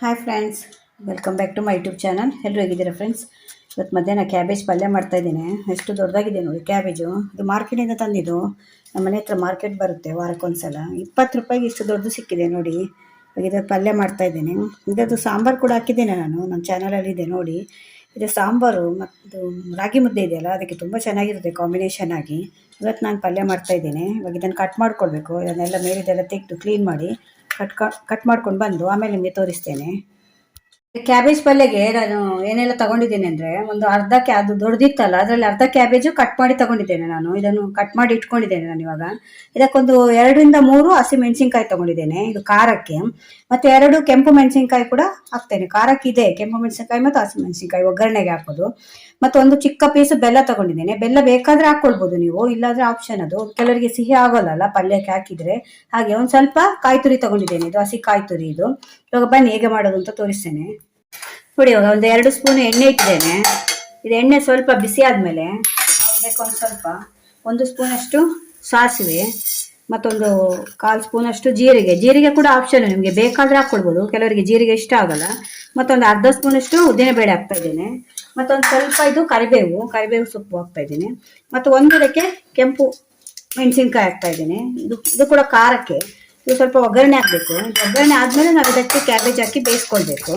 Hi friends, welcome back to my YouTube channel. ಎಲ್ಲರೂ ಹೇಗಿದ್ದೀರಾ friends? ಇವತ್ತು ಮಧ್ಯಾಹ್ನ ಕ್ಯಾಬೇಜ್ ಪಲ್ಯ ಮಾಡ್ತಾಯಿದ್ದೀನಿ. ಎಷ್ಟು ದೊಡ್ಡದಾಗಿದೆ ನೋಡಿ ಕ್ಯಾಬೇಜು. ಇದು ಮಾರ್ಕೆಟಿಂದ ತಂದಿದ್ದು. ನಮ್ಮ ಮನೆ ಹತ್ರ ಮಾರ್ಕೆಟ್ ಬರುತ್ತೆ ವಾರಕ್ಕೊಂದ್ಸಲ. 20 ರೂಪಾಯಿಗೆ ಇಷ್ಟು ದೊಡ್ಡದು ಸಿಕ್ಕಿದೆ ನೋಡಿ. ಇವಾಗ ಪಲ್ಯ ಮಾಡ್ತಾಯಿದ್ದೀನಿ. ಇದರದ್ದು ಸಾಂಬಾರು ಕೂಡ ಹಾಕಿದ್ದೇನೆ ನಾನು ನನ್ನ ಚಾನಲಲ್ಲಿದೆ ನೋಡಿ. ಇದು ಸಾಂಬಾರು ಮತ್ತು ರಾಗಿ ಮುದ್ದೆ ಇದೆಯಲ್ಲ, ಅದಕ್ಕೆ ತುಂಬ ಚೆನ್ನಾಗಿರುತ್ತೆ ಕಾಂಬಿನೇಷನ್ ಆಗಿ. ಇವತ್ತು ನಾನು ಪಲ್ಯ ಮಾಡ್ತಾಯಿದ್ದೀನಿ. ಇವಾಗ ಇದನ್ನು ಕಟ್ ಮಾಡ್ಕೊಳ್ಬೇಕು. ಇದನ್ನೆಲ್ಲ ಮೇಲಿದೆಲ್ಲ ತೆಗೆದು ಕ್ಲೀನ್ ಮಾಡಿ ಕಟ್ ಮಾಡ್ಕೊಂಡು ಬಂದು ಆಮೇಲೆ ನಿಮಗೆ ತೋರಿಸ್ತೇನೆ. ಕ್ಯಾಬೇಜ್ ಪಲ್ಯಗೆ ನಾನು ಏನೆಲ್ಲ ತಗೊಂಡಿದ್ದೇನೆ ಅಂದರೆ, ಒಂದು ಅರ್ಧ ಅದು ದೊಡ್ಡದಿತ್ತಲ್ಲ, ಅದರಲ್ಲಿ ಅರ್ಧ ಕ್ಯಾಬೇಜು ಕಟ್ ಮಾಡಿ ತಗೊಂಡಿದ್ದೇನೆ ನಾನು. ಇದನ್ನು ಕಟ್ ಮಾಡಿ ಇಟ್ಕೊಂಡಿದ್ದೇನೆ ನಾನು. ಇವಾಗ ಇದಕ್ಕೊಂದು 2-3 ಹಸಿಮೆಣಸಿನ್ಕಾಯಿ ತಗೊಂಡಿದ್ದೇನೆ ಇದು ಖಾರಕ್ಕೆ. ಮತ್ತು 2 ಕೆಂಪು ಮೆಣಸಿನ್ಕಾಯಿ ಕೂಡ ಹಾಕ್ತೇನೆ. ಖಾರಕ್ಕೆ ಇದೆ ಕೆಂಪು ಮೆಣಸಿನ್ಕಾಯಿ ಮತ್ತು ಹಸಿಮೆಣಸಿನ್ಕಾಯಿ ಒಗ್ಗರಣೆಗೆ ಹಾಕೋದು. ಮತ್ತು ಒಂದು ಚಿಕ್ಕ ಪೀಸು ಬೆಲ್ಲ ತಗೊಂಡಿದ್ದೇನೆ. ಬೆಲ್ಲ ಬೇಕಾದರೆ ಹಾಕ್ಕೊಳ್ಬೋದು ನೀವು, ಇಲ್ಲಾಂದರೆ ಆಪ್ಷನ್ ಅದು. ಕೆಲವರಿಗೆ ಸಿಹಿ ಆಗೋಲ್ಲ ಪಲ್ಯಕ್ಕೆ ಹಾಕಿದರೆ. ಹಾಗೆ ಒಂದು ಸ್ವಲ್ಪ ಕಾಯಿ ತುರಿ ತಗೊಂಡಿದ್ದೇನೆ. ಇದು ಹಸಿ ಕಾಯಿ ತುರಿ ಇದು. ಇವಾಗ ಬನ್ನಿ ಹೇಗೆ ಮಾಡೋದು ಅಂತ ತೋರಿಸ್ತೇನೆ ನೋಡಿ. ಇವಾಗ ಒಂದು 2 ಸ್ಪೂನ್ ಎಣ್ಣೆ ಇಟ್ಟಿದ್ದೇನೆ. ಇದು ಎಣ್ಣೆ ಸ್ವಲ್ಪ ಬಿಸಿ ಆದಮೇಲೆ ಅದಕ್ಕೆ ಒಂದು ಸ್ವಲ್ಪ 1 ಸ್ಪೂನಷ್ಟು ಸಾಸಿವೆ, ಮತ್ತೊಂದು 1/4 ಸ್ಪೂನಷ್ಟು ಜೀರಿಗೆ ಕೂಡ ಆಪ್ಷನ್, ನಿಮಗೆ ಬೇಕಾದರೆ ಹಾಕ್ಕೊಳ್ಬೋದು. ಕೆಲವರಿಗೆ ಜೀರಿಗೆ ಇಷ್ಟ ಆಗಲ್ಲ. ಮತ್ತೊಂದು ಅರ್ಧ ಸ್ಪೂನಷ್ಟು ಉದ್ದಿನಬೇಳೆ ಹಾಕ್ತಾ ಇದ್ದೇನೆ. ಮತ್ತೊಂದು ಸ್ವಲ್ಪ ಇದು ಕರಿಬೇವು ಸೊಪ್ಪು ಹಾಕ್ತಾ ಇದ್ದೇನೆ. ಮತ್ತು ಇದಕ್ಕೆ ಕೆಂಪು ಮೆಣಸಿನ್ಕಾಯಿ ಹಾಕ್ತಾ ಇದ್ದೇನೆ. ಇದು ಕೂಡ ಖಾರಕ್ಕೆ. ಇದು ಸ್ವಲ್ಪ ಒಗ್ಗರಣೆ ಹಾಕಬೇಕು. ಒಗ್ಗರಣೆ ಆದಮೇಲೆ ನಾವು ಇದಕ್ಕೆ ಕ್ಯಾಬೇಜ್ ಹಾಕಿ ಬೇಯಿಸ್ಕೊಳ್ಬೇಕು.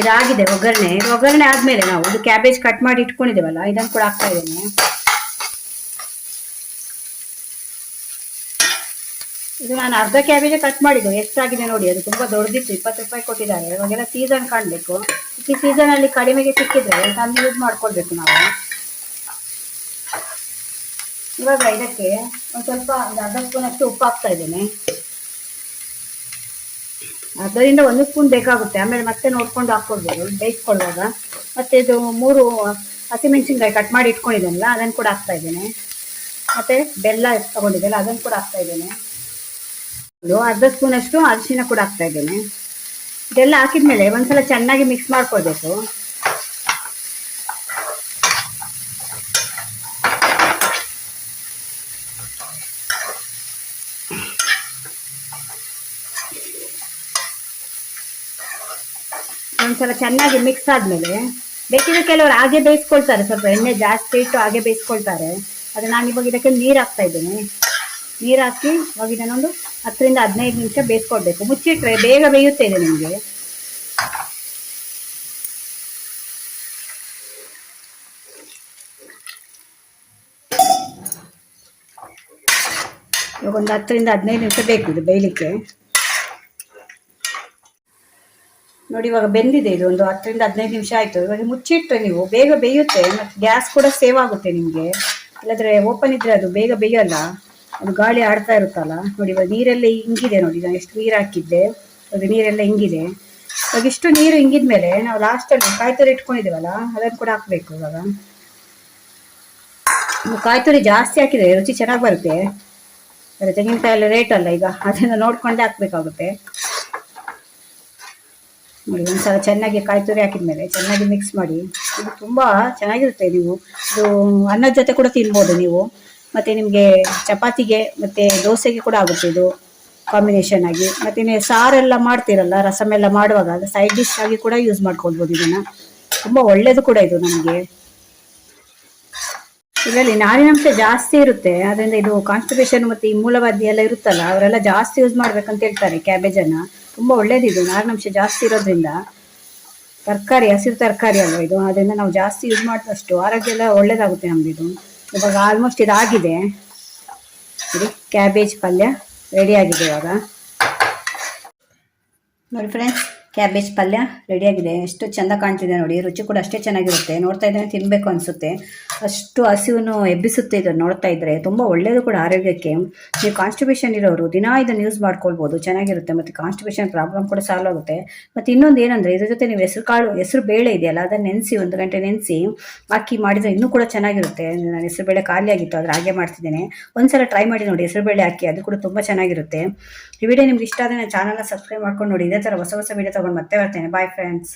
ಇದಾಗಿದೆ ಒಗ್ಗರಣೆ. ಒಗ್ಗರಣೆ ಆದಮೇಲೆ ನಾವು ಇದು ಕ್ಯಾಬೇಜ್ ಕಟ್ ಮಾಡಿ ಇಟ್ಕೊಂಡಿದ್ದೇವಲ್ಲ, ಇದನ್ನು ಕೂಡ ಹಾಕ್ತಾ ಇದ್ದೇನೆ. ಇದು ನಾನು ಅರ್ಧ ಕ್ಯಾಬೇಜ್ ಕಟ್ ಮಾಡಿದ್ದು. ಎಷ್ಟಾಗಿದೆ ನೋಡಿ, ಅದು ತುಂಬ ದೊಡ್ಡದಿತ್ತು. 20 ರೂಪಾಯಿ ಕೊಟ್ಟಿದ್ದಾರೆ. ಇವಾಗೆಲ್ಲ ಸೀಸನ್ ಕಾಣಬೇಕು. ಈ ಸೀಸನಲ್ಲಿ ಕಡಿಮೆಗೆ ಸಿಕ್ಕಿದ್ರೆ ತಂದು ಯೂಸ್ ಮಾಡ್ಕೊಳ್ಬೇಕು ನಾವು. ಇವಾಗ ಇದಕ್ಕೆ ಒಂದು ಸ್ವಲ್ಪ ಅರ್ಧ ಸ್ಪೂನಷ್ಟು ಉಪ್ಪು ಹಾಕ್ತಾ ಇದ್ದೇನೆ. ಅದರಿಂದ 1 ಸ್ಪೂನ್ ಬೇಕಾಗುತ್ತೆ. ಆಮೇಲೆ ಮತ್ತೆ ನೋಡ್ಕೊಂಡು ಹಾಕ್ಕೊಳ್ಬೋದು ಬೇಯಿಸ್ಕೊಳ್ಳುವಾಗ. ಮತ್ತು ಇದು 3 ಹಸಿಮೆಣಸಿನ್ಕಾಯಿ ಕಟ್ ಮಾಡಿ ಇಟ್ಕೊಂಡಿದ್ದೇನಲ್ಲ, ಅದನ್ನು ಕೂಡ ಹಾಕ್ತಾ ಇದ್ದೇನೆ. ಮತ್ತು ಬೆಲ್ಲ ತಗೊಂಡಿದ್ದೆಲ್ಲ ಅದನ್ನು ಕೂಡ ಹಾಕ್ತಾ ಇದ್ದೇನೆ. ಅರ್ಧ ಸ್ಪೂನಷ್ಟು ಅರಿಶಿನ ಕೂಡ ಹಾಕ್ತಾ ಇದ್ದೇನೆ. ಇದೆಲ್ಲ ಹಾಕಿದ್ಮೇಲೆ ಒಂದ್ಸಲ ಚೆನ್ನಾಗಿ ಮಿಕ್ಸ್ ಮಾಡ್ಕೊಳ್ಬೇಕು. ಒಂದ್ಸಲ ಚೆನ್ನಾಗಿ ಮಿಕ್ಸ್ ಆದ್ಮೇಲೆ ಬೇಕಿದ್ರೆ ಕೆಲವರು ಹಾಗೆ ಬೇಯಿಸ್ಕೊಳ್ತಾರೆ, ಸ್ವಲ್ಪ ಎಣ್ಣೆ ಜಾಸ್ತಿ ಇಟ್ಟು ಹಾಗೆ ಬೇಯಿಸ್ಕೊಳ್ತಾರೆ. ಅದು ನಾನು ಇವಾಗ ಇದಕ್ಕೆ ನೀರು ಹಾಕ್ತಾ ಇದ್ದೇನೆ. ನೀರು ಹಾಕಿ ಇವಾಗ ಇದನ್ನೊಂದು 10-15 ನಿಮಿಷ ಬೇಯಿಸ್ಕೊಳ್ಬೇಕು. ಮುಚ್ಚಿಟ್ರೆ ಬೇಗ ಬೇಯುತ್ತೆ ಇದೆ ನಿಮಗೆ. ಇವಾಗ ಒಂದು 10-15 ನಿಮಿಷ ಬೇಕು ಇದು ಬೇಯಲಿಕ್ಕೆ ನೋಡಿ. ಇವಾಗ ಬೆಂದಿದೆ ಇದು. ಒಂದು 10-15 ನಿಮಿಷ ಆಯಿತು. ಇವಾಗ ಮುಚ್ಚಿಟ್ರೆ ನೀವು ಬೇಗ ಬೇಯುತ್ತೆ. ಮತ್ತು ಗ್ಯಾಸ್ ಕೂಡ ಸೇವ್ ಆಗುತ್ತೆ ನಿಮಗೆ. ಇಲ್ಲಾಂದರೆ ಓಪನ್ ಇದ್ರೆ ಅದು ಬೇಗ ಬೇಯಲ್ಲ, ಅದು ಗಾಳಿ ಆಡ್ತಾ ಇರುತ್ತಲ್ಲ ನೋಡಿ. ಇವಾಗ ನೀರೆಲ್ಲ ಇಂಗಿದೆ ನೋಡಿ. ನಾನು ಎಷ್ಟು ನೀರು ಹಾಕಿದ್ದೆ, ಅದು ನೀರೆಲ್ಲ ಇಂಗಿದೆ. ಇವಾಗ ಇಷ್ಟು ನೀರು ಇಂಗಿದ ಮೇಲೆ ನಾವು ಲಾಸ್ಟಲ್ಲಿ ಕಾಯಿ ತುರಿ ಇಟ್ಕೊಂಡಿದ್ದೇವಲ್ಲ, ಅದನ್ನು ಕೂಡ ಹಾಕಬೇಕು. ಇವಾಗ ಕಾಯಿ ತುರಿ ಜಾಸ್ತಿ ಹಾಕಿದರೆ ರುಚಿ ಚೆನ್ನಾಗಿ ಬರುತ್ತೆ. ಅದೇ ತೆಂಗಿನಕಾಯಿ ಎಲ್ಲ ರೇಟ್ ಅಲ್ಲ ಈಗ, ಅದನ್ನು ನೋಡ್ಕೊಂಡೇ ಹಾಕಬೇಕಾಗುತ್ತೆ ನೋಡಿ. ಒಂದ್ಸಲ ಚೆನ್ನಾಗಿ ಕಾಯಿ ತುರಿ ಹಾಕಿದ್ಮೇಲೆ ಚೆನ್ನಾಗಿ ಮಿಕ್ಸ್ ಮಾಡಿ. ಇದು ತುಂಬ ಚೆನ್ನಾಗಿರುತ್ತೆ. ನೀವು ಇದು ಅನ್ನದ ಜೊತೆ ಕೂಡ ತಿನ್ಬೋದು ನೀವು. ಮತ್ತು ನಿಮಗೆ ಚಪಾತಿಗೆ ಮತ್ತು ದೋಸೆಗೆ ಕೂಡ ಆಗುತ್ತೆ ಇದು ಕಾಂಬಿನೇಷನ್ ಆಗಿ. ಮತ್ತು ನೀವು ಸಾರೆಲ್ಲ ಮಾಡ್ತೀರಲ್ಲ, ರಸಮೆಲ್ಲ ಮಾಡುವಾಗ ಅದು ಸೈಡ್ ಡಿಶ್ ಆಗಿ ಕೂಡ ಯೂಸ್ ಮಾಡ್ಕೊಳ್ಬೋದು ಇದನ್ನು. ತುಂಬ ಒಳ್ಳೆಯದು ಕೂಡ ಇದು ನಮಗೆ. ಇದರಲ್ಲಿ ನಾರಿನಂಶ ಜಾಸ್ತಿ ಇರುತ್ತೆ. ಅದರಿಂದ ಇದು ಕಾನ್ಸ್ಟಿಪೇಷನ್ ಮತ್ತು ಈ ಮೂಲವಾದಿ ಎಲ್ಲ ಇರುತ್ತಲ್ಲ, ಅವರೆಲ್ಲ ಜಾಸ್ತಿ ಯೂಸ್ ಮಾಡ್ಬೇಕಂತ ಹೇಳ್ತಾರೆ ಕ್ಯಾಬೇಜನ್ನು. ತುಂಬ ಒಳ್ಳೇದಿದು, ನಾರಿನಂಶ ಜಾಸ್ತಿ ಇರೋದ್ರಿಂದ. ತರಕಾರಿ, ಹಸಿರು ತರಕಾರಿ ಅಲ್ವ ಇದು, ಅದರಿಂದ ನಾವು ಜಾಸ್ತಿ ಯೂಸ್ ಮಾಡಿದಷ್ಟು ಆರೋಗ್ಯ ಎಲ್ಲ ಒಳ್ಳೇದಾಗುತ್ತೆ ನಮ್ಮದಿದು. ಇವಾಗ ಆಲ್ಮೋಸ್ಟ್ ಇದಾಗಿದೆ ನೋಡಿ. ಕ್ಯಾಬೇಜ್ ಪಲ್ಯ ರೆಡಿಯಾಗಿದೆ ಇವಾಗ ನೋಡಿ ಫ್ರೆಂಡ್ಸ್. ಕ್ಯಾಬೇಜ್ ಪಲ್ಯ ರೆಡಿಯಾಗಿದೆ. ಎಷ್ಟು ಚೆಂದ ಕಾಣ್ತಿದೆ ನೋಡಿ. ರುಚಿ ಕೂಡ ಅಷ್ಟೇ ಚೆನ್ನಾಗಿರುತ್ತೆ. ನೋಡ್ತಾ ಇದ್ದರೆ ತಿನ್ನಬೇಕು ಅನಿಸುತ್ತೆ. ಅಷ್ಟು ಹಸಿವನ್ನು ಎಬ್ಬಿಸುತ್ತೆ ಇದನ್ನು ನೋಡ್ತಾ ಇದ್ದರೆ. ತುಂಬ ಒಳ್ಳೆಯದು ಕೂಡ ಆರೋಗ್ಯಕ್ಕೆ. ನೀವು ಕಾನ್ಸ್ಟಿಪೇಷನ್ ಇರೋರು ದಿನ ಇದನ್ನು ಯೂಸ್ ಮಾಡ್ಕೊಳ್ಬೋದು, ಚೆನ್ನಾಗಿರುತ್ತೆ. ಮತ್ತು ಕಾನ್ಸ್ಟಿಪೇಷನ್ ಪ್ರಾಬ್ಲಮ್ ಕೂಡ ಸಾಲ್ವ್ ಆಗುತ್ತೆ. ಮತ್ತು ಇನ್ನೊಂದು ಏನಂದರೆ, ಇದ್ರ ಜೊತೆ ನೀವು ಹೆಸರು ಬೇಳೆ ಇದೆಯಲ್ಲ, ಅದನ್ನು ನೆನೆಸಿ 1 ಗಂಟೆ ನೆನೆಸಿ ಹಾಕಿ ಮಾಡಿದರೆ ಇನ್ನೂ ಕೂಡ ಚೆನ್ನಾಗಿರುತ್ತೆ. ನಾನು ಹೆಸರು ಬೇಳೆ ಖಾಲಿ ಆಗಿತ್ತು, ಆದರೆ ಹಾಗೆ ಮಾಡ್ತಿದ್ದೇನೆ. ಒಂದ್ಸಲ ಟ್ರೈ ಮಾಡಿ ನೋಡಿ ಹೆಸರು ಬೇಳೆ ಹಾಕಿ, ಅದು ಕೂಡ ತುಂಬ ಚೆನ್ನಾಗಿರುತ್ತೆ. ಈ ವಿಡಿಯೋ ನಿಮ್ಗೆ ಇಷ್ಟ ಆದರೆ ನನ್ನ ಚಾನಲ್ನ ಸಬ್ಸ್ಕ್ರೈಬ್ ಮಾಡ್ಕೊಂಡು ನೋಡಿ. ಇದೇ ಥರ ಹೊಸ ವಿಡಿಯೋ ತಗೊಂಡು ಮತ್ತೆ ಬರ್ತೇನೆ. Bye friends.